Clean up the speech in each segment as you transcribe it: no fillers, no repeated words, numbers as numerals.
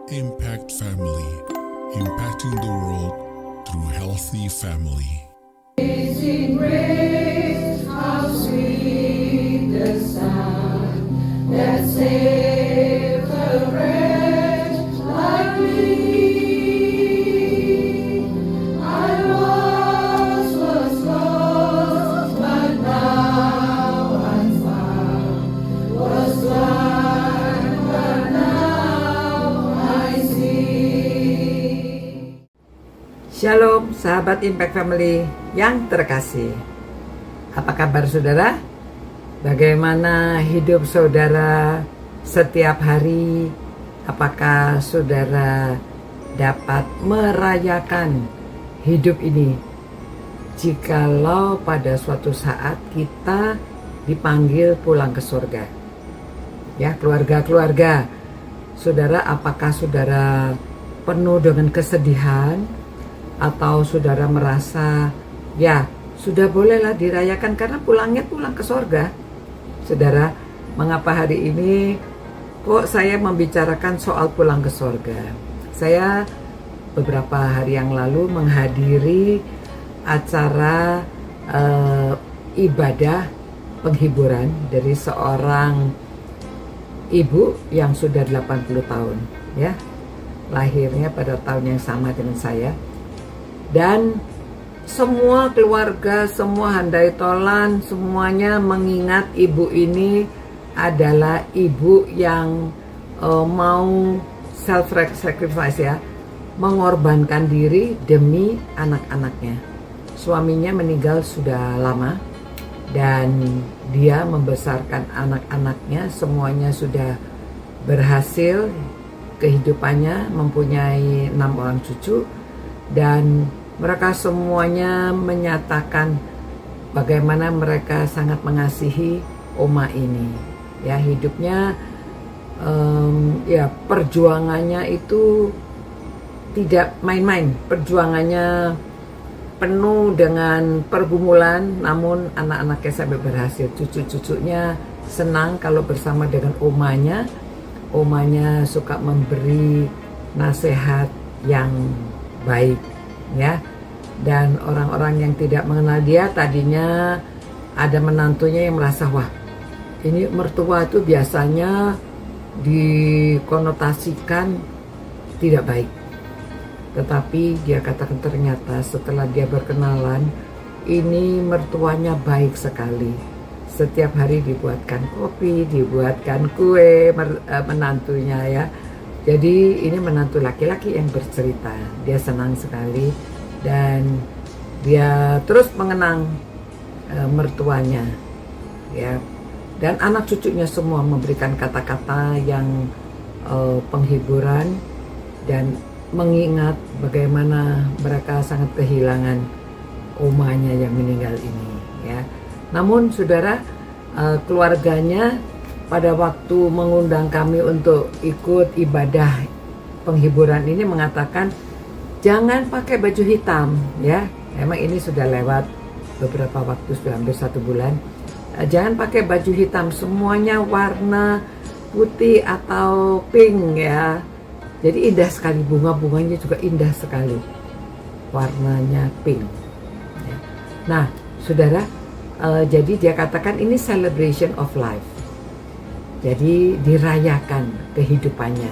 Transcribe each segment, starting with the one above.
Impact Family, impacting the world through healthy family. Amazing grace, how sweet the sound that saved a wretch like me. I once was lost, but now I'm found. Was blind, but now I see. Shalom sahabat Impact Family yang terkasih. Apa kabar saudara? Bagaimana hidup saudara setiap hari? Apakah saudara dapat merayakan hidup ini? Jikalau pada suatu saat kita dipanggil pulang ke surga. Ya, keluarga-keluarga. Saudara, apakah saudara penuh dengan kesedihan? Atau saudara merasa ya sudah bolehlah dirayakan karena pulang ke surga. Saudara, mengapa hari ini kok saya membicarakan soal pulang ke surga? Saya beberapa hari yang lalu menghadiri acara ibadah penghiburan dari seorang ibu yang sudah 80 tahun ya. Lahirnya pada tahun yang sama dengan saya. Dan semua keluarga, semua handai tolan, semuanya mengingat ibu ini adalah ibu yang mau self-sacrifice ya, mengorbankan diri demi anak-anaknya. Suaminya meninggal sudah lama dan dia membesarkan anak-anaknya, semuanya sudah berhasil kehidupannya, mempunyai 6 orang cucu. Dan mereka semuanya menyatakan bagaimana mereka sangat mengasihi oma ini. Ya, hidupnya ya perjuangannya itu tidak main-main. Perjuangannya penuh dengan pergumulan, namun anak-anaknya sampai berhasil. Cucu-cucunya senang kalau bersama dengan omanya. Omanya suka memberi nasihat yang baik ya, dan orang-orang yang tidak mengenal dia tadinya ada menantunya yang merasa wah ini mertua itu biasanya dikonotasikan tidak baik, tetapi dia katakan ternyata setelah dia berkenalan ini mertuanya baik sekali. Setiap hari dibuatkan kopi, dibuatkan kue menantunya ya. Jadi ini menantu laki-laki yang bercerita, dia senang sekali dan dia terus mengenang mertuanya, ya. Dan anak cucunya semua memberikan kata-kata yang penghiburan dan mengingat bagaimana mereka sangat kehilangan omanya yang meninggal ini, ya. Namun saudara, keluarganya pada waktu mengundang kami untuk ikut ibadah penghiburan ini mengatakan jangan pakai baju hitam ya. Emang ini sudah lewat beberapa waktu, sudah hampir 1 bulan. Jangan pakai baju hitam, semuanya warna putih atau pink ya. Jadi indah sekali, bunga-bunganya juga indah sekali, warnanya pink ya. Nah saudara, jadi dia katakan ini celebration of life. Jadi dirayakan kehidupannya.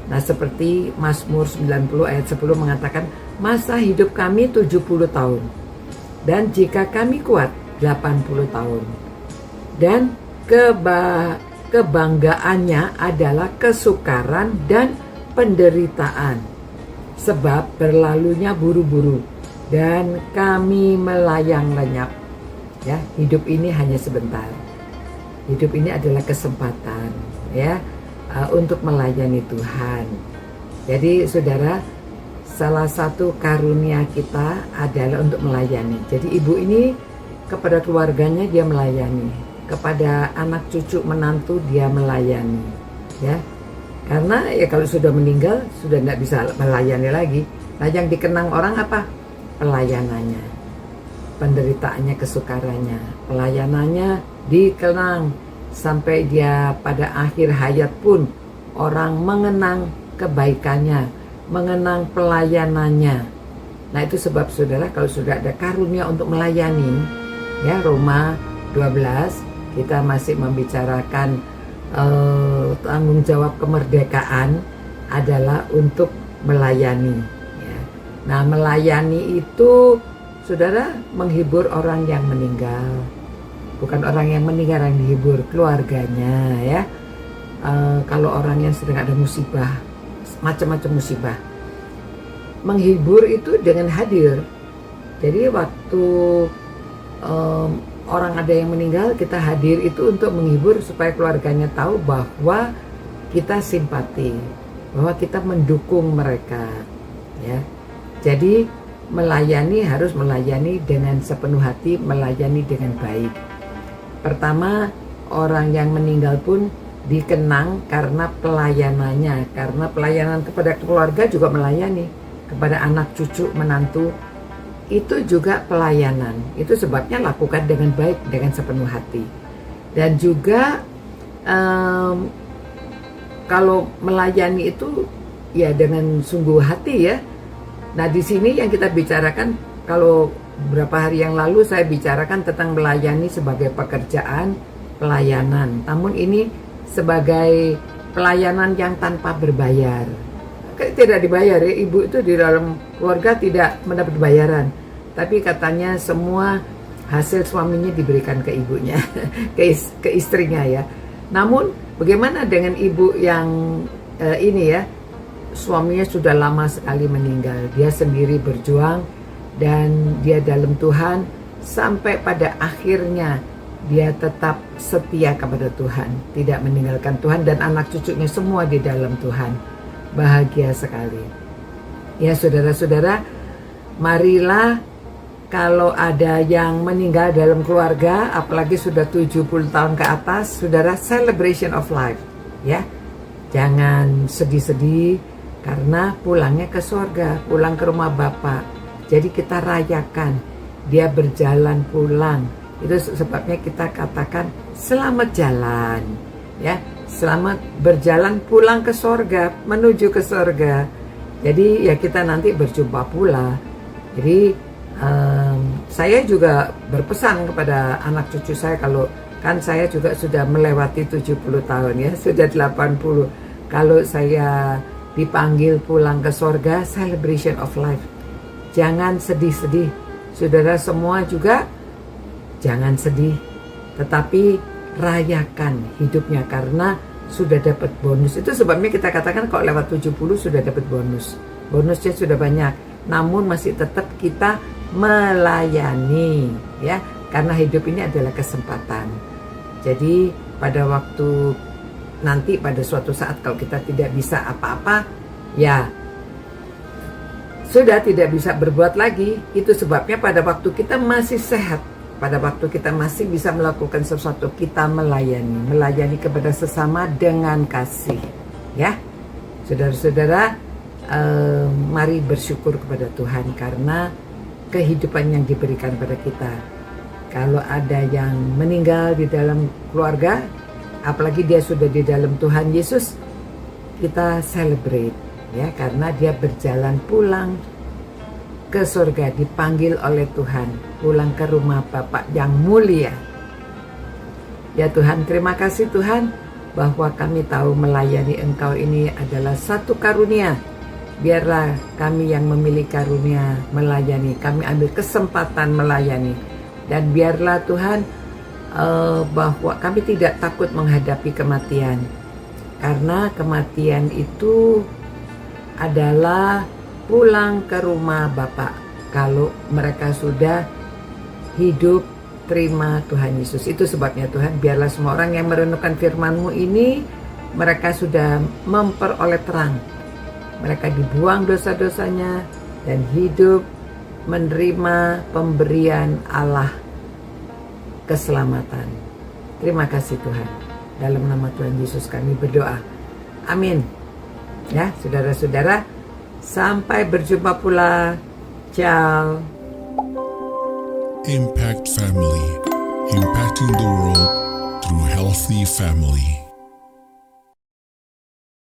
Nah seperti Mazmur 90 ayat 10 mengatakan masa hidup kami 70 tahun dan jika kami kuat 80 tahun. Dan kebanggaannya adalah kesukaran dan penderitaan sebab berlalunya buru-buru dan kami melayang lenyap. Ya, hidup ini hanya sebentar. Hidup ini adalah kesempatan ya untuk melayani Tuhan. Jadi saudara, salah satu karunia kita adalah untuk melayani. Jadi ibu ini kepada keluarganya dia melayani, kepada anak cucu menantu dia melayani ya. Karena ya kalau sudah meninggal sudah tidak bisa melayani lagi. Nah yang dikenang orang apa? Pelayanannya, penderitaannya, kesukarannya, pelayanannya dikenang sampai dia pada akhir hayat pun orang mengenang kebaikannya, mengenang pelayanannya. Nah itu sebab saudara, kalau sudah ada karunia untuk melayani, ya Roma 12 kita masih membicarakan tanggung jawab kemerdekaan adalah untuk melayani, ya. Nah melayani itu saudara menghibur orang yang meninggal, bukan orang yang meninggal yang dihibur, keluarganya, ya. Kalau orang yang sedang ada musibah, macam-macam musibah, menghibur itu dengan hadir. Jadi waktu orang ada yang meninggal, kita hadir itu untuk menghibur supaya keluarganya tahu bahwa kita simpati, bahwa kita mendukung mereka, ya. Jadi melayani harus melayani dengan sepenuh hati, melayani dengan baik. Pertama, orang yang meninggal pun dikenang karena pelayanannya, karena pelayanan kepada keluarga juga melayani, kepada anak cucu menantu itu juga pelayanan. Itu sebabnya lakukan dengan baik, dengan sepenuh hati. Dan juga kalau melayani itu ya dengan sungguh hati, ya. Nah di sini yang kita bicarakan, kalau beberapa hari yang lalu saya bicarakan tentang melayani sebagai pekerjaan pelayanan, namun ini sebagai pelayanan yang tanpa berbayar. Tidak dibayar, ya. Ibu itu di dalam keluarga tidak mendapat bayaran, tapi katanya semua hasil suaminya diberikan ke ibunya, ke istrinya, ya. Namun bagaimana dengan ibu yang ini, ya, suaminya sudah lama sekali meninggal, dia sendiri berjuang dan dia dalam Tuhan sampai pada akhirnya dia tetap setia kepada Tuhan, tidak meninggalkan Tuhan, dan anak cucunya semua di dalam Tuhan. Bahagia sekali. Ya saudara-saudara, marilah kalau ada yang meninggal dalam keluarga, apalagi sudah 70 tahun ke atas, saudara, celebration of life, ya. Jangan sedih-sedih karena pulangnya ke surga, pulang ke rumah Bapa. Jadi kita rayakan dia berjalan pulang. Itu sebabnya kita katakan selamat jalan, ya. Selamat berjalan pulang ke sorga, menuju ke sorga. Jadi ya kita nanti berjumpa pula. Jadi saya juga berpesan kepada anak cucu saya, kalau kan saya juga sudah melewati 70 tahun, ya, sudah 80. Kalau saya dipanggil pulang ke sorga, celebration of life. Jangan sedih-sedih. Saudara semua juga jangan sedih, tetapi rayakan hidupnya karena sudah dapat bonus. Itu sebabnya kita katakan kalau lewat 70 sudah dapat bonus. Bonusnya sudah banyak, namun masih tetap kita melayani, ya, karena hidup ini adalah kesempatan. Jadi pada waktu nanti, pada suatu saat kalau kita tidak bisa apa-apa, ya sudah tidak bisa berbuat lagi. Itu sebabnya pada waktu kita masih sehat, pada waktu kita masih bisa melakukan sesuatu, kita melayani kepada sesama dengan kasih, ya. Saudara-saudara, mari bersyukur kepada Tuhan karena kehidupan yang diberikan pada kita. Kalau ada yang meninggal di dalam keluarga, apalagi dia sudah di dalam Tuhan Yesus, kita celebrate, ya, karena dia berjalan pulang ke surga, dipanggil oleh Tuhan, pulang ke rumah Bapa yang mulia. Ya Tuhan, terima kasih Tuhan, bahwa kami tahu melayani Engkau ini adalah satu karunia. Biarlah kami yang memiliki karunia melayani, kami ambil kesempatan melayani. Dan biarlah Tuhan, bahwa kami tidak takut menghadapi kematian, karena kematian itu adalah pulang ke rumah Bapa. Kalau mereka sudah hidup terima Tuhan Yesus. Itu sebabnya Tuhan, biarlah semua orang yang merenungkan firman-Mu ini, mereka sudah memperoleh terang. Mereka dibuang dosa-dosanya dan hidup menerima pemberian Allah keselamatan. Terima kasih Tuhan. Dalam nama Tuhan Yesus kami berdoa. Amin. Ya, saudara-saudara, sampai berjumpa pula. Ciao. Impact Family, impacting the world through healthy family.